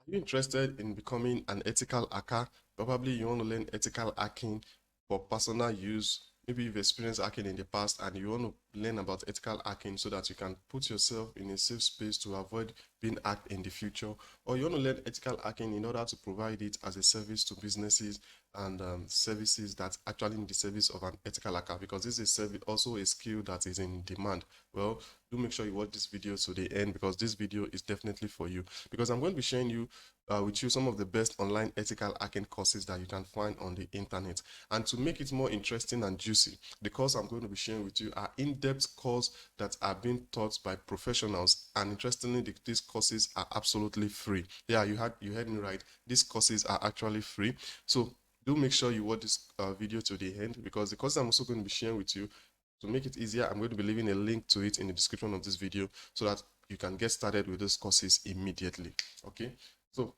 Are you interested in becoming an ethical hacker? Probably you want to learn ethical hacking for personal use. Maybe you've experienced hacking in the past and you want to learn about ethical hacking so that you can put yourself in a safe space to avoid being hacked in the future. Or you want to learn ethical hacking in order to provide it as a service to businesses and services that actually in the service of an ethical hacker, because this is also a skill that is in demand. Well, do make sure you watch this video to the end, because this video is definitely for you, because I'm going to be sharing with you some of the best online ethical hacking courses that you can find on the internet. And to make it more interesting and juicy, the course I'm going to be sharing with you are in-depth courses that are being taught by professionals. And interestingly, these courses are absolutely free. Yeah, you heard me right. These courses are actually free. So do make sure you watch this video to the end, because the course I'm also going to be sharing with you, to make it easier, I'm going to be leaving a link to it in the description of this video so that you can get started with those courses immediately. Okay, so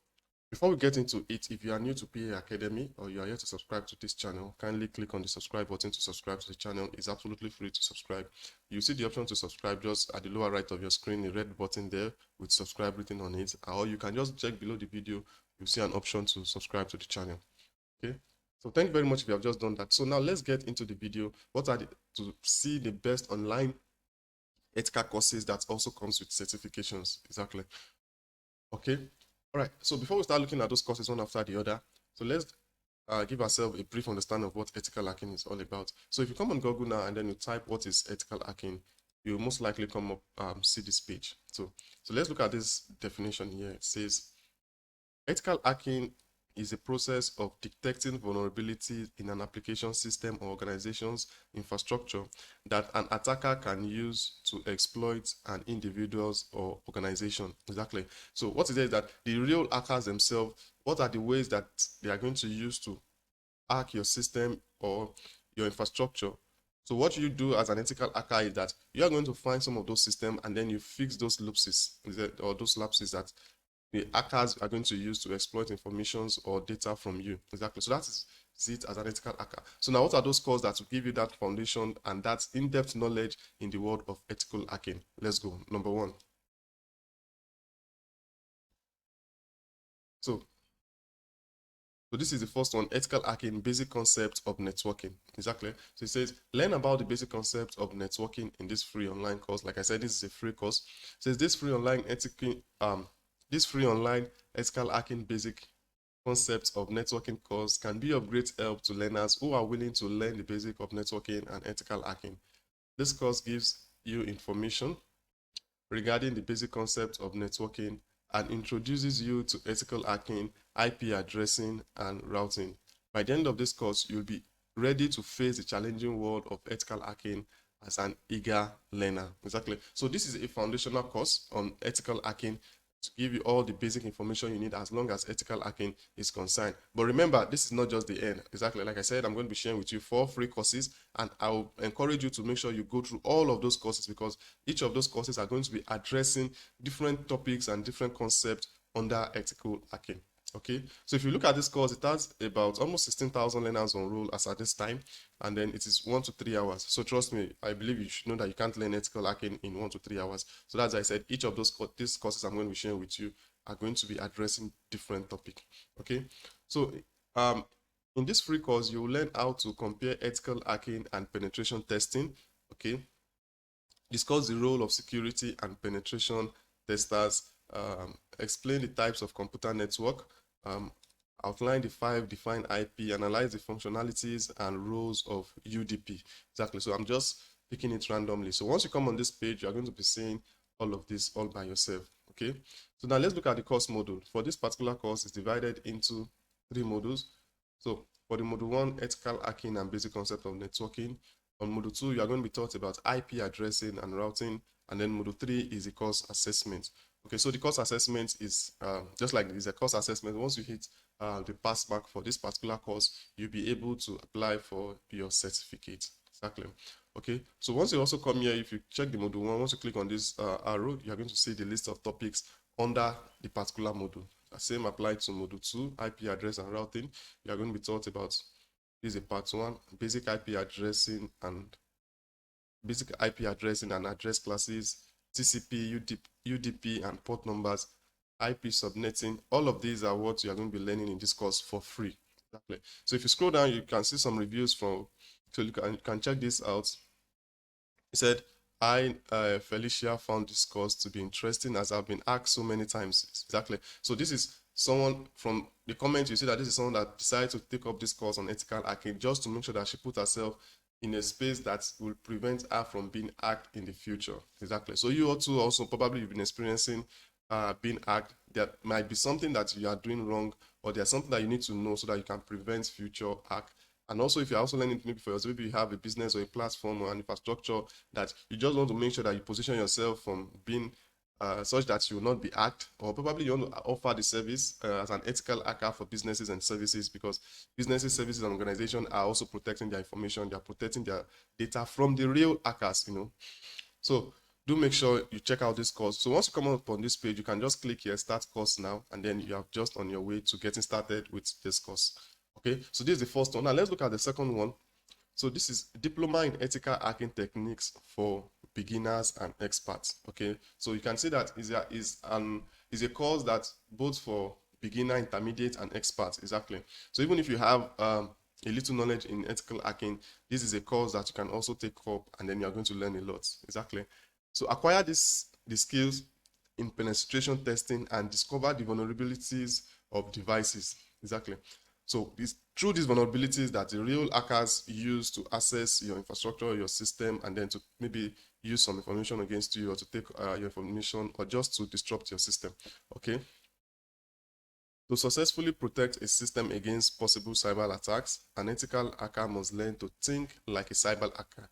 before we get into it, if you are new to PA Academy or you are here to subscribe to this channel, kindly click on the subscribe button to subscribe to the channel. It's absolutely free to subscribe. You see the option to subscribe just at the lower right of your screen, the red button there with subscribe written on it, or you can just check below the video. You see an option to subscribe to the channel. Okay, so thank you very much if you have just done that. So now let's get into the video. What are to see the best online ethical courses that also comes with certifications? Exactly. Okay, all right. So before we start looking at those courses one after the other, so let's give ourselves a brief understanding of what ethical hacking is all about. So if you come on Google now and then you type what is ethical hacking, you'll most likely come up see this page. So let's look at this definition here. It says ethical hacking is a process of detecting vulnerabilities in an application system or organization's infrastructure that an attacker can use to exploit an individual's or organization. Exactly. So what it is that the real hackers themselves, what are the ways that they are going to use to hack your system or your infrastructure? So what you do as an ethical hacker is that you are going to find some of those systems and then you fix those lapses or those lapses that the hackers are going to use to exploit informations or data from you. Exactly. So that is it as an ethical hacker. So now what are those courses that will give you that foundation and that in-depth knowledge in the world of ethical hacking? Let's go. Number one. So this is the first one, ethical hacking, basic concept of networking. Exactly. So it says, learn about the basic concept of networking in this free online course. Like I said, this is a free course. It says this free online ethical hacking basic concepts of networking course can be of great help to learners who are willing to learn the basic of networking and ethical hacking. This course gives you information regarding the basic concept of networking and introduces you to ethical hacking, IP addressing, and routing. By the end of this course, you'll be ready to face the challenging world of ethical hacking as an eager learner. Exactly. So this is a foundational course on ethical hacking to give you all the basic information you need as long as ethical hacking is concerned. But remember, this is not just the end. Exactly. Like I said, I'm going to be sharing with you 4 free courses, and I'll encourage you to make sure you go through all of those courses, because each of those courses are going to be addressing different topics and different concepts under ethical hacking. Okay, so if you look at this course, it has about almost 16,000 learners on roll as at this time, and then it is 1 to 3 hours. So trust me, I believe you should know that you can't learn ethical hacking in 1 to 3 hours. So as I said, each of these courses I'm going to be sharing with you are going to be addressing different topic. Okay, so in this free course, you will learn how to compare ethical hacking and penetration testing. Okay, discuss the role of security and penetration testers, explain the types of computer network, outline the 5 defined IP, analyze the functionalities and roles of UDP. Exactly. So I'm just picking it randomly. So once you come on this page, you're going to be seeing all of this all by yourself. Okay. So now let's look at the course module. For this particular course, it's divided into 3 modules. So for the module 1, ethical hacking and basic concept of networking. On module 2, you are going to be taught about IP addressing and routing. And then module 3 is the course assessment. Okay, so the course assessment is just like it's a course assessment. Once you hit the pass mark for this particular course, you'll be able to apply for your certificate. Exactly. Okay, so once you also come here, if you check the module 1, once you click on this arrow, you're going to see the list of topics under the particular module. The same applied to module 2, IP address and routing. You are going to be taught about, this is a part 1, basic IP addressing and address classes, TCP, UDP, and port numbers. IP subnetting. All of these are what you are going to be learning in this course for free. Exactly. So if you scroll down, you can see some reviews from, so you can check this out. He said, I, Felicia, found this course to be interesting as I've been asked so many times. Exactly. So this is someone from the comment. You see that this is someone that decided to take up this course on ethical hacking just to make sure that she put herself in a space that will prevent her from being hacked in the future. Exactly. So you also probably you've been experiencing being hacked. There might be something that you are doing wrong, or there's something that you need to know so that you can prevent future hack. And also, if you're also learning maybe for yourself, maybe you have a business or a platform or an infrastructure that you just want to make sure that you position yourself from being such that you will not be hacked, or probably you want to offer the service as an ethical hacker for businesses and services, because businesses, services, and organizations are also protecting their information, they are protecting their data from the real hackers, you know. So do make sure you check out this course. So once you come up on this page, you can just click here, start course now, and then you are just on your way to getting started with this course. Okay, so this is the first one. Now let's look at the second one. So this is Diploma in Ethical Hacking Techniques for Beginners and Experts. Okay, so you can see that is a course that both for beginner, intermediate, and experts. Exactly. So even if you have a little knowledge in ethical hacking, this is a course that you can also take up, and then you are going to learn a lot. Exactly. So acquire the skills in penetration testing and discover the vulnerabilities of devices. Exactly. So it's through these vulnerabilities that the real hackers use to access your infrastructure, your system, and then to maybe use some information against you, or to take your information, or just to disrupt your system. Okay. To successfully protect a system against possible cyber attacks, an ethical hacker must learn to think like a cyber hacker.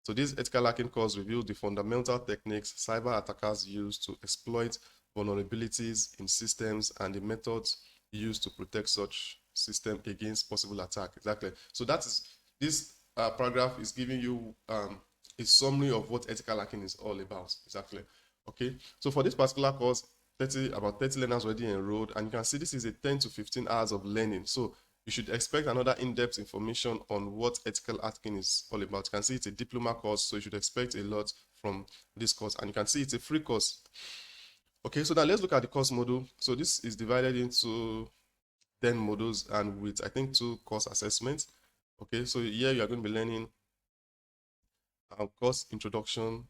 So this ethical hacking course reveals the fundamental techniques cyber attackers use to exploit vulnerabilities in systems and the methods used to protect such system against possible attack. Exactly. So that is this paragraph is giving you a summary of what ethical hacking is all about. Exactly. Okay. So for this particular course, about 30 learners already enrolled, and you can see this is a 10 to 15 hours of learning. So you should expect another in-depth information on what ethical hacking is all about. You can see it's a diploma course, so you should expect a lot from this course, and you can see it's a free course. Okay, so now let's look at the course module. So this is divided into 10 modules and with, I think, 2 course assessments. Okay, so here you are going to be learning course introduction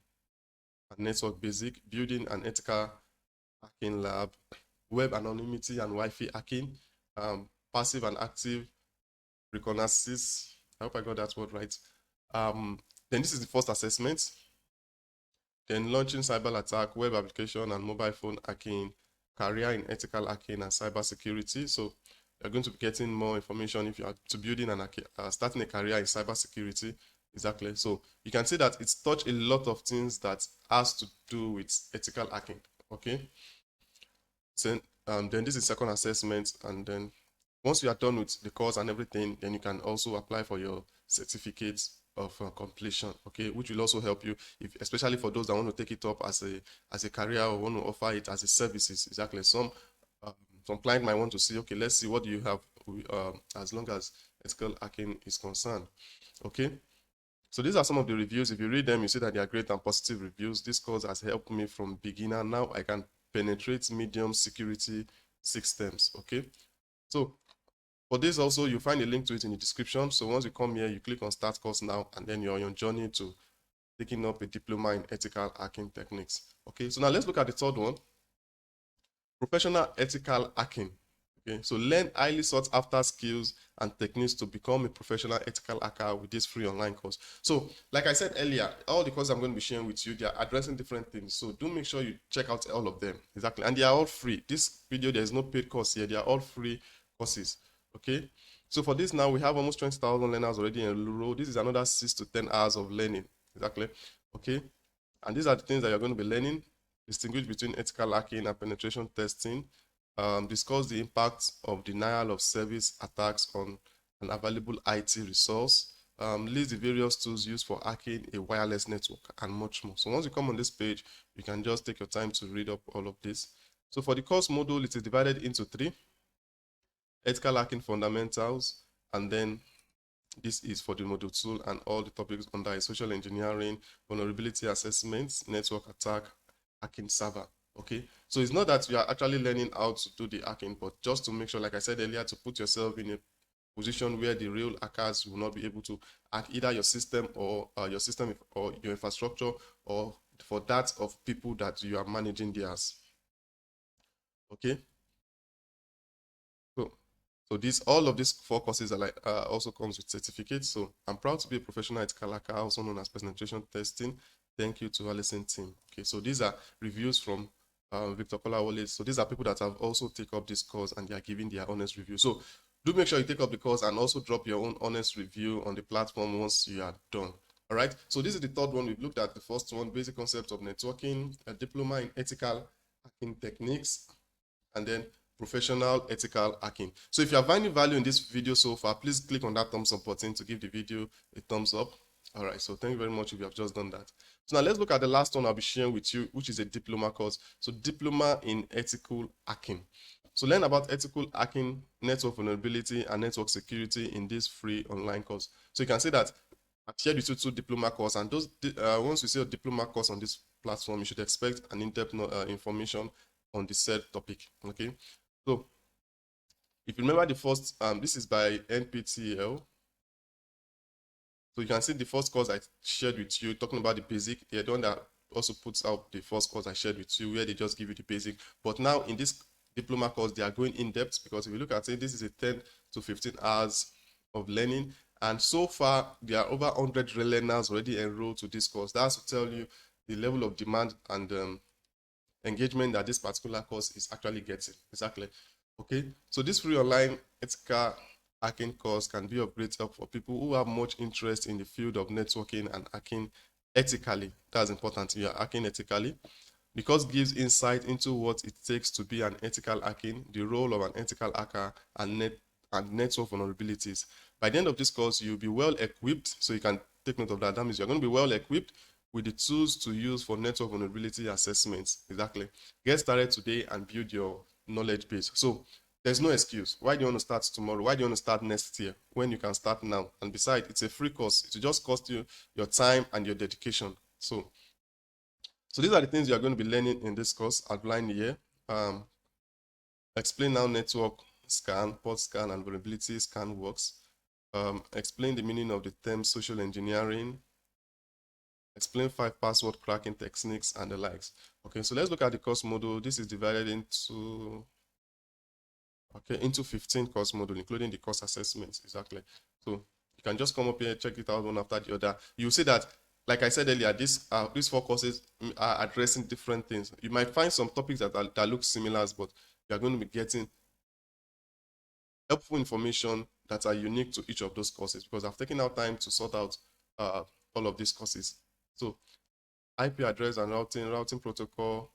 and network basic, building an ethical hacking lab, web anonymity and Wi-Fi hacking, passive and active reconnaissance. I hope I got that word right. Then this is the first assessment. Then launching cyber attack, web application and mobile phone hacking, career in ethical hacking and cyber security. So you're going to be getting more information if you are to building and starting a career in cyber security. Exactly. So you can see that it's touched a lot of things that has to do with ethical hacking. Okay. So then this is second assessment, and then once you are done with the course and everything, then you can also apply for your certificate of completion, okay, which will also help you, if especially for those that want to take it up as a career or want to offer it as a services. Exactly. Some client might want to see, okay, let's see what do you have as long as ethical hacking is concerned. Okay. So these are some of the reviews. If you read them, you see that they are great and positive reviews. This course has helped me from beginner. Now I can penetrate medium security systems. Okay. So for this also, you find a link to it in the description. So once you come here, you click on start course now, and then you're on your journey to taking up a diploma in ethical hacking techniques. Okay. So now let's look at the third one. Professional ethical hacking. Okay, so learn highly sought after skills and techniques to become a professional ethical hacker with this free online course. So like I said earlier, all the courses I'm going to be sharing with you, they are addressing different things. So do make sure you check out all of them. Exactly. And they are all free. This video, there is no paid course here. They are all free courses. Okay. So for this now, we have almost 20,000 learners already enrolled. This is another 6 to 10 hours of learning. Exactly. Okay. And these are the things that you're going to be learning. Distinguish between ethical hacking and penetration testing. Discuss the impact of denial of service attacks on an available IT resource. List the various tools used for hacking a wireless network, and much more. So once you come on this page, you can just take your time to read up all of this. So for the course module, it is divided into 3. Ethical hacking fundamentals, and then this is for the module 2 and all the topics under social engineering, vulnerability assessments, network attack, hacking server. Okay, so it's not that you are actually learning how to do the hacking, but just to make sure, like I said earlier, to put yourself in a position where the real hackers will not be able to hack either your system or your infrastructure, or for that of people that you are managing theirs. Okay, so this, all of these 4 courses are like also comes with certificates. So I'm proud to be a professional ethical hacker, also known as penetration testing. Thank you to Allison team. Okay, so these are reviews from Victor Kolawole. So these are people that have also taken up this course and they are giving their honest review. So do make sure you take up the course and also drop your own honest review on the platform once you are done. All right, so this is the third one. We've looked at the first one, basic concepts of networking, a diploma in ethical hacking techniques, and then professional ethical hacking. So if you are finding value in this video so far, please click on that thumbs up button to give the video a thumbs up. All right, so thank you very much if you have just done that. So now let's look at the last one I'll be sharing with you, which is a diploma course. So diploma in ethical hacking. So learn about ethical hacking, network vulnerability, and network security in this free online course. So you can see that I've shared with you 2 diploma courses, and those once you see a diploma course on this platform, you should expect an in-depth information on the said topic. Okay, so if you remember the first, this is by NPTEL. So you can see the first course I shared with you talking about the basic. They're the one that also puts out the first course I shared with you, where they just give you the basic. But now in this diploma course, they are going in depth, because if you look at it, this is a 10 to 15 hours of learning. And so far, there are over 100 learners already enrolled to this course. That's to tell you the level of demand and engagement that this particular course is actually getting. Exactly. Okay, so this free online ethical hacking course can be of great help for people who have much interest in the field of networking and hacking ethically. That's important. You are hacking ethically, because it gives insight into what it takes to be an ethical hacking, the role of an ethical hacker, and network vulnerabilities. By the end of this course, you'll be well equipped. So you can take note of that. That means you're going to be well equipped with the tools to use for network vulnerability assessments. Exactly. Get started today and build your knowledge base. So there's no excuse. Why do you want to start tomorrow? Why do you want to start next year when you can start now? And besides, it's a free course. It will just cost you your time and your dedication. So these are the things you are going to be learning in this course outlined here. Explain how network scan, port scan, and vulnerability scan works. Explain the meaning of the term social engineering. Explain 5 password cracking techniques and the likes. Okay, so let's look at the course module. This is divided into 15 course module, including the course assessments. Exactly. So you can just come up here, check it out one after the other. You'll see that, like I said earlier, these 4 courses are addressing different things. You might find some topics that look similar, but you're going to be getting helpful information that are unique to each of those courses, because I've taken out time to sort out all of these courses. So IP address and routing protocol,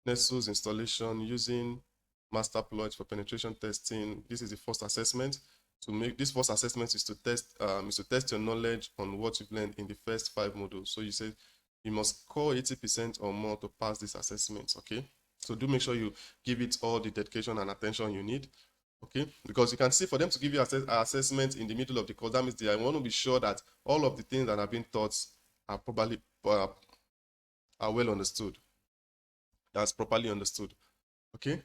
Nessus installation, using master plots for penetration testing. This is the first assessment. To make this first assessment is to test your knowledge on what you've learned in the first 5 modules. So you say you must score 80% or more to pass this assessment. Okay, so do make sure you give it all the dedication and attention you need. Okay, because you can see, for them to give you assessment in the middle of the course, that means they want to be sure that all of the things that have been taught are probably are well understood. That's properly understood. Okay,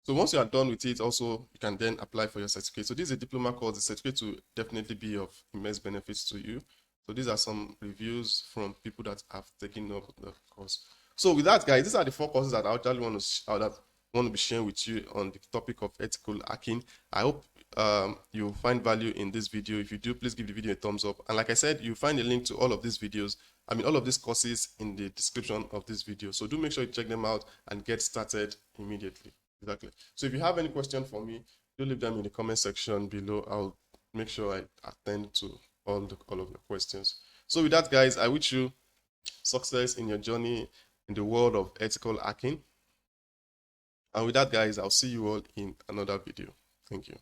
so once you are done with it, also you can then apply for your certificate. So this is a diploma course. The certificate will definitely be of immense benefits to you. So these are some reviews from people that have taken up the course. So with that, guys, these are the 4 courses that I actually want to be sharing with you on the topic of ethical hacking. I hope you find value in this video. If you do, please give the video a thumbs up. And like I said, you'll find a link to all of these videos, all of these courses in the description of this video. So do make sure you check them out and get started immediately. Exactly. So if you have any question for me, do leave them in the comment section below. I'll make sure I attend to all of your questions. So with that, guys, I wish you success in your journey in the world of ethical hacking. And with that, guys, I'll see you all in another video. Thank you.